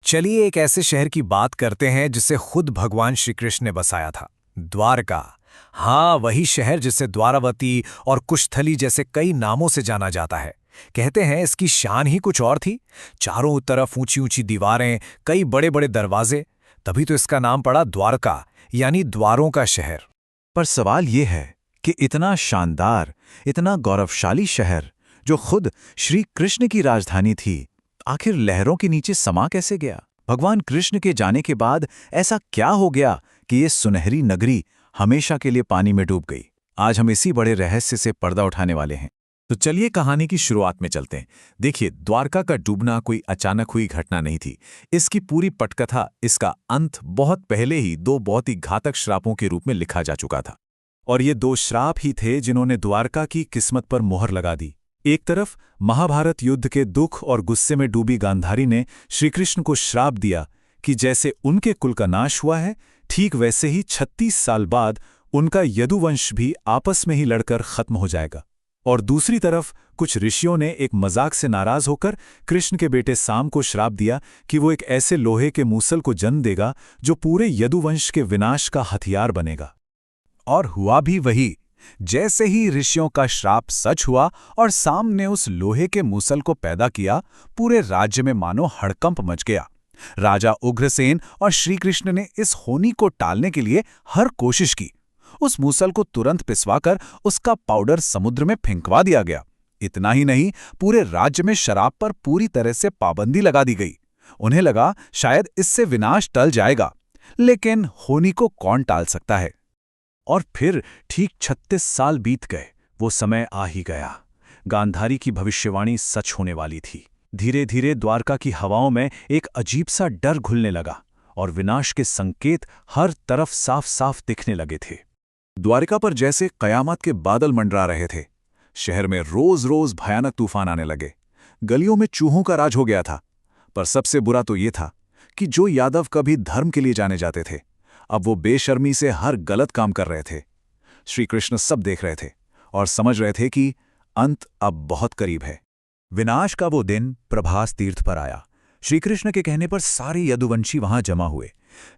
चलिए एक ऐसे शहर की बात करते हैं जिसे खुद भगवान श्री कृष्ण ने बसाया था, द्वारका। हाँ, वही शहर जिसे द्वारावती और कुशस्थली जैसे कई नामों से जाना जाता है। कहते हैं इसकी शान ही कुछ और थी। चारों तरफ ऊंची ऊंची दीवारें, कई बड़े बड़े दरवाजे, तभी तो इसका नाम पड़ा द्वारका, यानी द्वारों का शहर। पर सवाल ये है कि इतना शानदार, इतना गौरवशाली शहर जो खुद श्री कृष्ण की राजधानी थी, आखिर लहरों के नीचे समा कैसे गया? भगवान कृष्ण के जाने के बाद ऐसा क्या हो गया कि ये सुनहरी नगरी हमेशा के लिए पानी में डूब गई? आज हम इसी बड़े रहस्य से पर्दा उठाने वाले हैं। तो चलिए कहानी की शुरुआत में चलते हैं। देखिए, द्वारका का डूबना कोई अचानक हुई घटना नहीं थी। इसकी पूरी पटकथा, इसका अंत बहुत पहले ही दो बहुत ही घातक श्रापों के रूप में लिखा जा चुका था। और ये दो श्राप ही थे जिन्होंने द्वारका की किस्मत पर मोहर लगा दी। एक तरफ महाभारत युद्ध के दुख और गुस्से में डूबी गांधारी ने श्रीकृष्ण को श्राप दिया कि जैसे उनके कुल का नाश हुआ है, ठीक वैसे ही 36 साल बाद उनका यदुवंश भी आपस में ही लड़कर खत्म हो जाएगा। और दूसरी तरफ कुछ ऋषियों ने एक मजाक से नाराज होकर कृष्ण के बेटे साम को श्राप दिया कि वो एक ऐसे लोहे के मूसल को जन्म देगा जो पूरे यदुवंश के विनाश का हथियार बनेगा। और हुआ भी वही। जैसे ही ऋषियों का श्राप सच हुआ और साम ने उस लोहे के मूसल को पैदा किया, पूरे राज्य में मानो हड़कंप मच गया। राजा उग्रसेन और श्रीकृष्ण ने इस होनी को टालने के लिए हर कोशिश की। उस मूसल को तुरंत पिसवाकर उसका पाउडर समुद्र में फेंकवा दिया गया। इतना ही नहीं, पूरे राज्य में शराब पर पूरी तरह से पाबंदी लगा दी गई। उन्हें लगा शायद इससे विनाश टल जाएगा, लेकिन होनी को कौन टाल सकता है। और फिर ठीक 36 साल बीत गए। वो समय आ ही गया। गांधारी की भविष्यवाणी सच होने वाली थी। धीरे धीरे द्वारका की हवाओं में एक अजीब सा डर घुलने लगा और विनाश के संकेत हर तरफ साफ साफ दिखने लगे थे। द्वारका पर जैसे कयामत के बादल मंडरा रहे थे। शहर में रोज रोज भयानक तूफान आने लगे। गलियों में चूहों का राज हो गया था। पर सबसे बुरा तो ये था कि जो यादव कभी धर्म के लिए जाने जाते थे, अब वो बेशर्मी से हर गलत काम कर रहे थे। श्री कृष्ण सब देख रहे थे और समझ रहे थे कि अंत अब बहुत करीब है। विनाश का वो दिन प्रभास तीर्थ पर आया। श्रीकृष्ण के कहने पर सारे यदुवंशी वहां जमा हुए,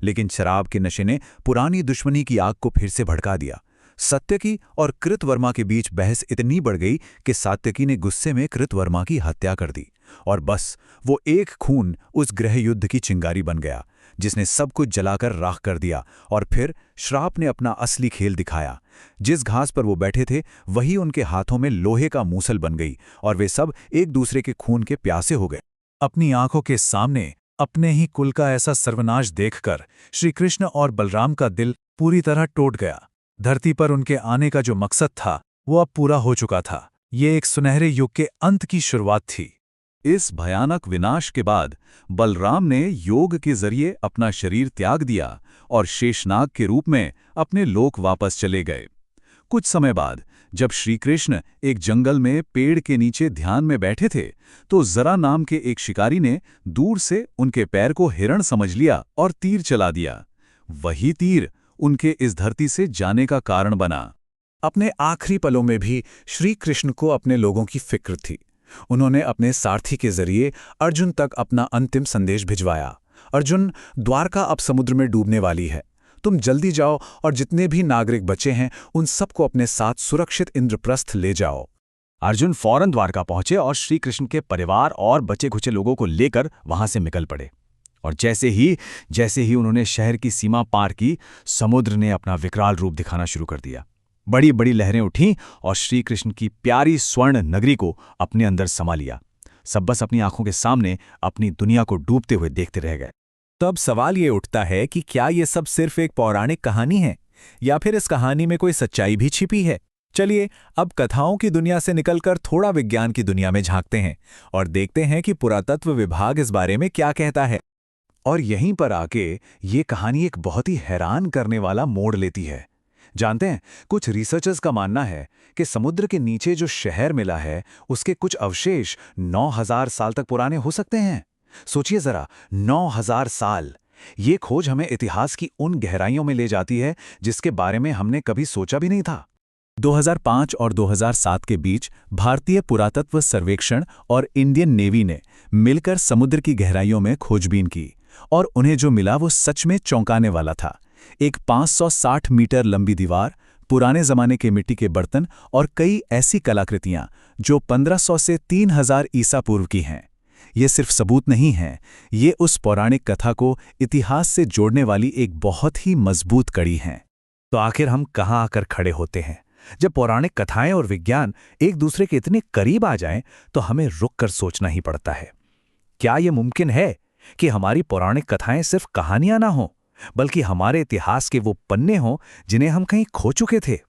लेकिन शराब के नशे ने पुरानी दुश्मनी की आग को फिर से भड़का दिया। सत्यकी और कृतवर्मा के बीच बहस इतनी बढ़ गई कि सात्यकी ने गुस्से में कृतवर्मा की हत्या कर दी। और बस वो एक खून उस गृह युद्ध की चिंगारी बन गया, जिसने सब कुछ जलाकर राख कर दिया। और फिर श्राप ने अपना असली खेल दिखाया। जिस घास पर वो बैठे थे, वही उनके हाथों में लोहे का मूसल बन गई और वे सब एक दूसरे के खून के प्यासे हो गए। अपनी आंखों के सामने अपने ही कुल का ऐसा सर्वनाश देखकर श्रीकृष्ण और बलराम का दिल पूरी तरह टूट गया। धरती पर उनके आने का जो मकसद था, वो अब पूरा हो चुका था। ये एक सुनहरे युग के अंत की शुरुआत थी। इस भयानक विनाश के बाद बलराम ने योग के जरिए अपना शरीर त्याग दिया और शेषनाग के रूप में अपने लोक वापस चले गए। कुछ समय बाद जब श्रीकृष्ण एक जंगल में पेड़ के नीचे ध्यान में बैठे थे, तो जरा नाम के एक शिकारी ने दूर से उनके पैर को हिरण समझ लिया और तीर चला दिया। वही तीर उनके इस धरती से जाने का कारण बना। अपने आखिरी पलों में भी श्री कृष्ण को अपने लोगों की फिक्र थी। उन्होंने अपने सारथी के जरिए अर्जुन तक अपना अंतिम संदेश भिजवाया। अर्जुन, द्वारका अब समुद्र में डूबने वाली है। तुम जल्दी जाओ और जितने भी नागरिक बचे हैं उन सबको अपने साथ सुरक्षित इंद्रप्रस्थ ले जाओ। अर्जुन फौरन द्वारका पहुंचे और श्री कृष्ण के परिवार और बचे खुचे लोगों को लेकर वहां से निकल पड़े। और जैसे ही उन्होंने शहर की सीमा पार की, समुद्र ने अपना विकराल रूप दिखाना शुरू कर दिया। बड़ी बड़ी लहरें उठीं और श्री कृष्ण की प्यारी स्वर्ण नगरी को अपने अंदर समा लिया। सब बस अपनी आंखों के सामने अपनी दुनिया को डूबते हुए देखते रह गए। तब सवाल ये उठता है कि क्या ये सब सिर्फ एक पौराणिक कहानी है, या फिर इस कहानी में कोई सच्चाई भी छिपी है? चलिए अब कथाओं की दुनिया से निकलकर थोड़ा विज्ञान की दुनिया में झांकते हैं और देखते हैं कि पुरातत्व विभाग इस बारे में क्या कहता है। और यहीं पर आके ये कहानी एक बहुत ही हैरान करने वाला मोड़ लेती है। जानते हैं, कुछ रिसर्चर्स का मानना है कि समुद्र के नीचे जो शहर मिला है, उसके कुछ अवशेष 9000 साल तक पुराने हो सकते हैं। सोचिए जरा, 9000 साल। ये खोज हमें इतिहास की उन गहराइयों में ले जाती है जिसके बारे में हमने कभी सोचा भी नहीं था। 2005 और 2007 के बीच भारतीय पुरातत्व सर्वेक्षण और इंडियन नेवी ने मिलकर समुद्र की गहराइयों में खोजबीन की और उन्हें जो मिला वो सच में चौंकाने वाला था। एक 560 मीटर लंबी दीवार, पुराने जमाने के मिट्टी के बर्तन और कई ऐसी कलाकृतियां जो 1500 से 3000 ईसा पूर्व की हैं। ये सिर्फ सबूत नहीं हैं, ये उस पौराणिक कथा को इतिहास से जोड़ने वाली एक बहुत ही मजबूत कड़ी हैं। तो आखिर हम कहाँ आकर खड़े होते हैं? जब पौराणिक कथाएं और विज्ञान एक दूसरे के इतने करीब आ जाएं, तो हमें रुक कर सोचना ही पड़ता है। क्या यह मुमकिन है कि हमारी पौराणिक कथाएं सिर्फ कहानियां ना हों, बल्कि हमारे इतिहास के वो पन्ने हों जिन्हें हम कहीं खो चुके थे?